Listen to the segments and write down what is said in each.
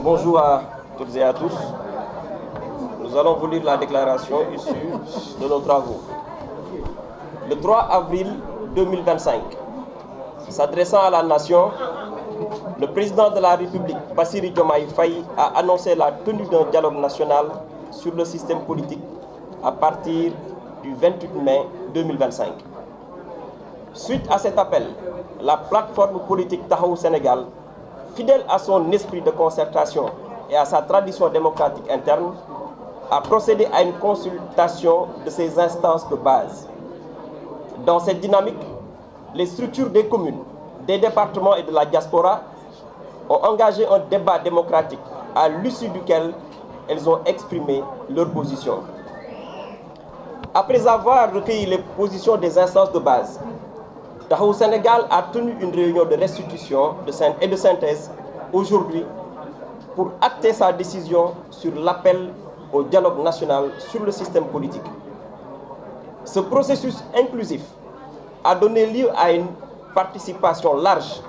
Bonjour à toutes et à tous. Nous allons vous lire la déclaration issue de nos travaux. Le 3 avril 2025, s'adressant à la nation, le président de la République, Bassirou Diomaye Faye, a annoncé la tenue d'un dialogue national sur le système politique à partir du 28 mai 2025. Suite à cet appel, la plateforme politique Taxawu Sénégal, fidèle à son esprit de concertation et à sa tradition démocratique interne, a procédé à une consultation de ses instances de base. Dans cette dynamique, les structures des communes, des départements et de la diaspora ont engagé un débat démocratique à l'issue duquel elles ont exprimé leur position. Après avoir recueilli les positions des instances de base, Taxawu Sénégal a tenu une réunion de restitution et de synthèse aujourd'hui pour acter sa décision sur l'appel au dialogue national sur le système politique. Ce processus inclusif a donné lieu à une participation large,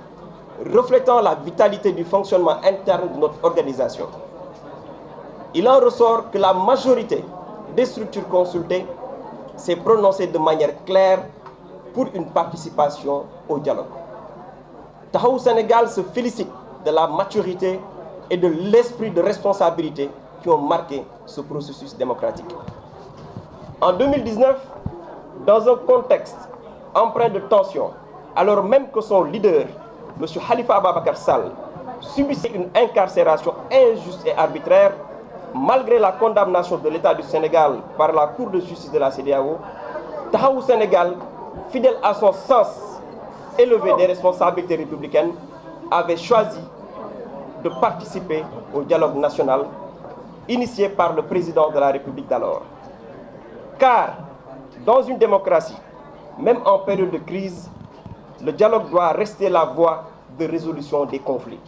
reflétant la vitalité du fonctionnement interne de notre organisation. Il en ressort que la majorité des structures consultées s'est prononcée de manière claire pour une participation au dialogue. Taxawu Sénégal se félicite de la maturité et de l'esprit de responsabilité qui ont marqué ce processus démocratique. En 2019, dans un contexte empreint de tension, alors même que son leader, M. Khalifa Ababacar Sall, subissait une incarcération injuste et arbitraire, malgré la condamnation de l'État du Sénégal par la Cour de justice de la CEDEAO, Taxawu Sénégal, fidèle à son sens élevé des responsabilités républicaines, avait choisi de participer au dialogue national initié par le président de la République d'alors. Car, dans une démocratie, même en période de crise, le dialogue doit rester la voie de résolution des conflits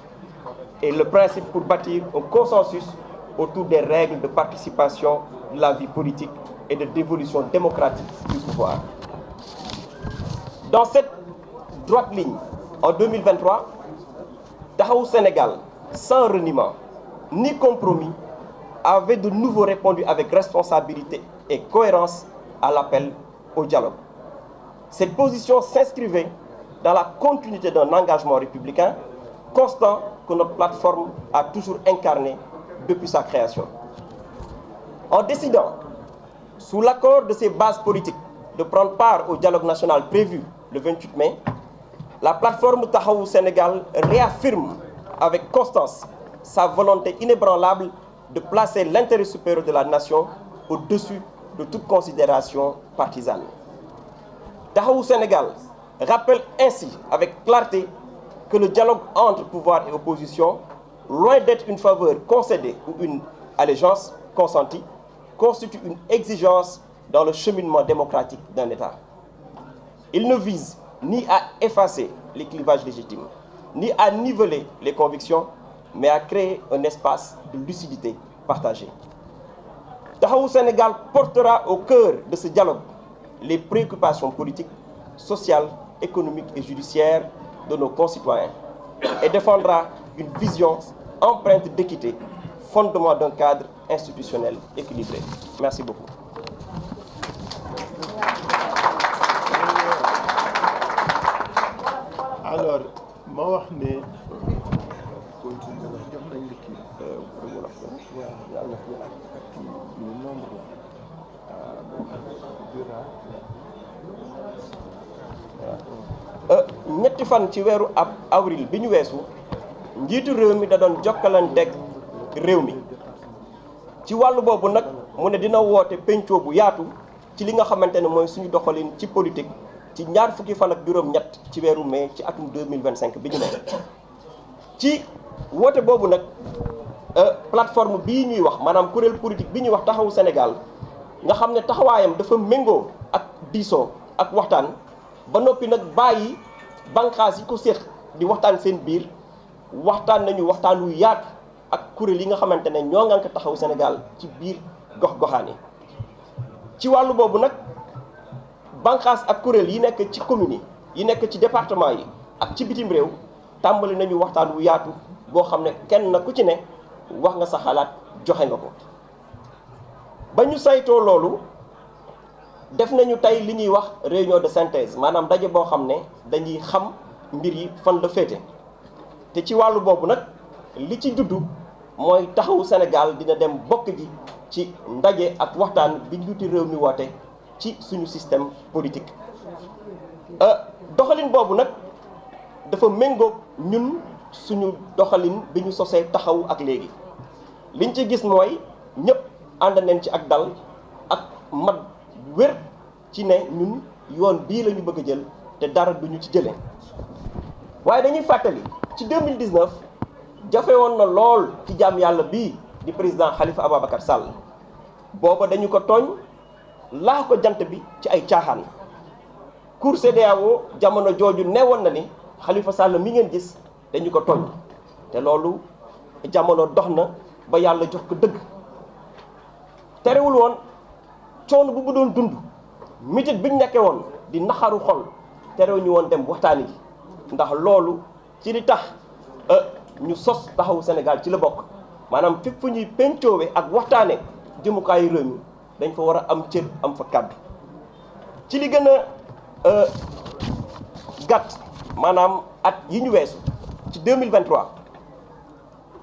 et le principe pour bâtir un consensus autour des règles de participation de la vie politique et de dévolution démocratique du pouvoir. Dans cette droite ligne, en 2023, Taxawu Sénégal, sans reniement ni compromis, avait de nouveau répondu avec responsabilité et cohérence à l'appel au dialogue. Cette position s'inscrivait dans la continuité d'un engagement républicain constant que notre plateforme a toujours incarné depuis sa création. En décidant, sous l'accord de ses bases politiques, de prendre part au dialogue national prévu le 28 mai, la plateforme Taxawu Sénégal réaffirme avec constance sa volonté inébranlable de placer l'intérêt supérieur de la nation au-dessus de toute considération partisane. Taxawu Sénégal rappelle ainsi avec clarté que le dialogue entre pouvoir et opposition, loin d'être une faveur concédée ou une allégeance consentie, constitue une exigence dans le cheminement démocratique d'un État. Il ne vise ni à effacer les clivages légitimes, ni à niveler les convictions, mais à créer un espace de lucidité partagée. Taxawu Sénégal portera au cœur de ce dialogue les préoccupations politiques, sociales, économiques et judiciaires de nos concitoyens et défendra une vision empreinte d'équité, fondement d'un cadre institutionnel équilibré. Merci beaucoup. Alors, ma wax ne ñetti fan ci weeru avril bi ñu weesu njiitu réew mi da doon jokkalanteeg réew mi ci wàllu boobu nag mu ne dina woote pencoo bu yaatu ci li nga xamante ne mooy suñu doxalin ci politique ci ñaar fukki fan ak juróom-ñett ci weeru mai ci atum 2025 bi ñu ne ci woote boobu nag plateforme bii ñuy wax maanaam kuréel politique bi ñuy wax Taxawu Sénégal nga xam ne taxawaayam dafa méngoo ak diisoo ak waxtaan ba noppi nag bàyyi banqaas yi ko séq di waxtaan seen biir waxtaan nañu waxtaan wu yaatu ak kuréel yi nga xamante ne ñoo ngan ko Taxawu Sénégal ci biir gox-goxaan yi ci wàllu boobu nag banqaas ak kuréel yi nekk ci communes yi nekk ci département yi ak ci bitim réew tàmbali nañu waxtaan wu yaatu boo xam ne kenn na ku ci ne wax nga sa xalaat joxe nga ko. ba ñu saytoo loolu def nañu tey li ñuy wax réunion de synthèse maanaam daje boo xam ne dañuy xam mbir yi fan la féete te ci wàllu boobu nag li ci juddu mooy taxawu Sénégal dina dem bokk ji ci ndaje ak waxtaan bi njiitu réew mi woote ci suñu système politique. doxalin boobu nag dafa méngoog ñun suñu doxalin bi ñu sosee taxawu ak léegi liñ ci gis mooy ñëpp ànd nañ ci ak dal ak mat wér ci ne ñun yoon bii la ñu bëgg a jël te dara duñu ci jëlee. waaye dañuy fàttali ci 2019 jafe woon na lool ci jaam yàlla bii di président Khalifa Ababacar Sall booba dañu ko tooñ laax ko jant bi ci ay caaxaan. Cour CEDEAO jamono jooju newoon na ni Khalifa Sall mi ngeen gis dañu ko tooñ te loolu jamono dox na ba yàlla jox ko dëgg terewul woon coono bu doon dund mitit biñ nekkee woon di naxaru xol terewuñu woon dem waxtaani ji ndax loolu ci li tax ñu sos taxawu Sénégal ci la bokk maanaam fépp fu ñuy pencoowe ak waxtaane jëmukaayu réew mi dañ fa war a am cër am fa kàddu ci li gën a gàtt maanaam at yi ñu weesu ci 2023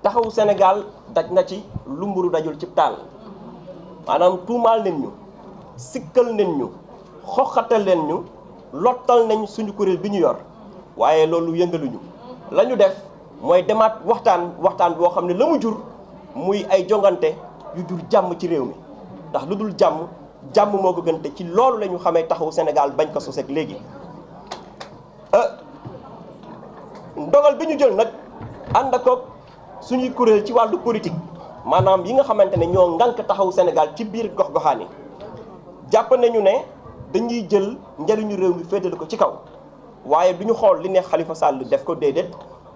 taxawu Sénégal daj na ci lu mburu dajul ci taal maanaam tuumaal nañ ñu sikkal nañ ñu xoxatal leen ñu lottal nañ suñu kuréel bi ñu yor waaye loolu yëngaluñu la ñu def mooy demaat waxtaan boo xam ne la mu jur muy ay jongante yu jur jàmm ci réew mi ndax lu dul jàmm moo ko gën te ci loolu la ñu xamee taxawu Sénégal bañ ko soseeg léegi. ndogal bi ñu jël nag ànd ak suñuy kuréel ci wàllu politique maanaam yi nga xamante ne ñoo ngànk taxawu Sénégal ci biir gox-goxaan yi jàpp nañu ne dañuy jël njëriñu réew mi féetale ko ci kaw waaye du ñu xool li neex Khalifa Sall def ko déedéet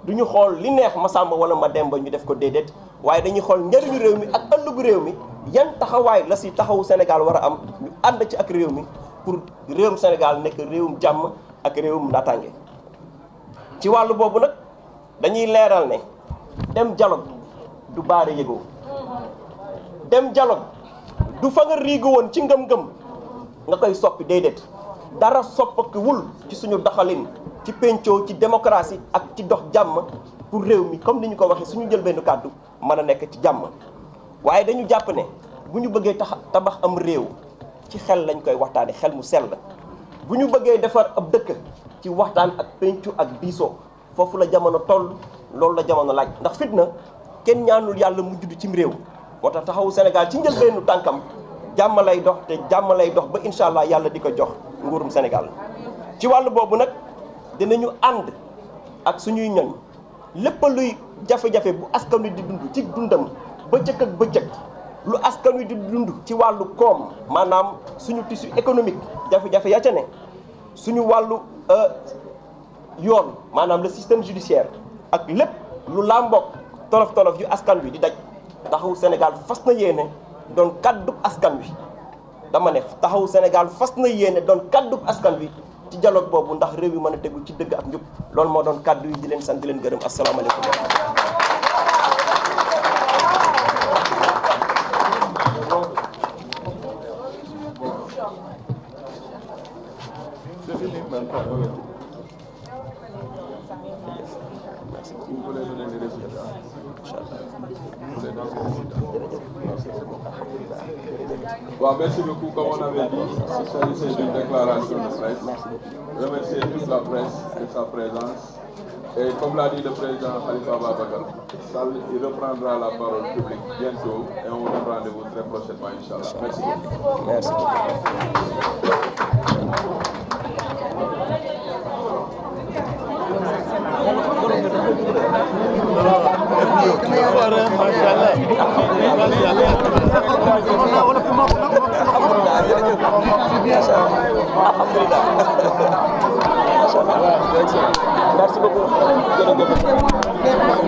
du ñu xool li neex Massamba wala Mademba ñu def ko déedéet waaye dañuy xool njëriñu réew mi ak ëllëgu réew mi yan taxawaay la si taxawu Sénégal war a am ñu ànd ci ak réew mi pour réewum Sénégal nekk réewum jàmm ak réewum naataange. ci wàllu boobu nag dañuy leeral ne dem dialogue du baare yëgoo dem dialogue du fa nga riigu woon ci ngëm-ngëm nga koy soppi déedéet dara soppakiwul ci suñu doxalin ci pencoo ci démocratie ak ci dox jàmm pour réew mi comme ni ñu ko waxee suñu jël benn kàddu mën a nekk ci jàmm waaye dañu jàpp ne bu ñu bëggee tabax am réew ci xel lañ koy waxtaane xel mu sell bu ñu bëggee defar ab dëkk ci waxtaan ak pencu ak diisoo foofu la jamono toll loolu la jamono laaj ndax fitna kenn ñaanul yàlla mu judd cim réew moo tax taxawu Sénégal ci njëlbeenu tànkam jàmm lay dox te jàmm lay dox ba incha allah yàlla di ko jox nguurum Sénégal. ci wàllu boobu nag dinañu ànd ak suñuy ñoñ lépp luy jafe-jafe bu askan wi di dund ci dundam bëccëg ak bëccëg lu askan wi di dund ci wàllu koom maanaam suñu tissu économique jafe-jafe ya ca ne suñu wàllu yoon maanaam le système judiciaire ak lépp lu làmboog tolof-tolof yu askan wi di daj taxawu Sénégal fas na yéene doon kàddub askan wi dama ne taxawu Sénégal fas na yéene doon kàddub askan wi ci dialogue boobu ndax réew yi mën a tegu ci dëgg ak njub loolu moo doon kàddu yi di leen sant di leen gërëm asalaamaaleykum. Bon, merci beaucoup. Comme on avait dit, il s'agissait d'une déclaration de presse. Remercier toute la presse de sa présence. Et comme l'a dit le président Khalifa Ababacar Sall, il reprendra la parole publique bientôt et on vous donne rendez-vous très prochainement, Inch'Allah. Merci beaucoup. Merci beaucoup. Merci beaucoup.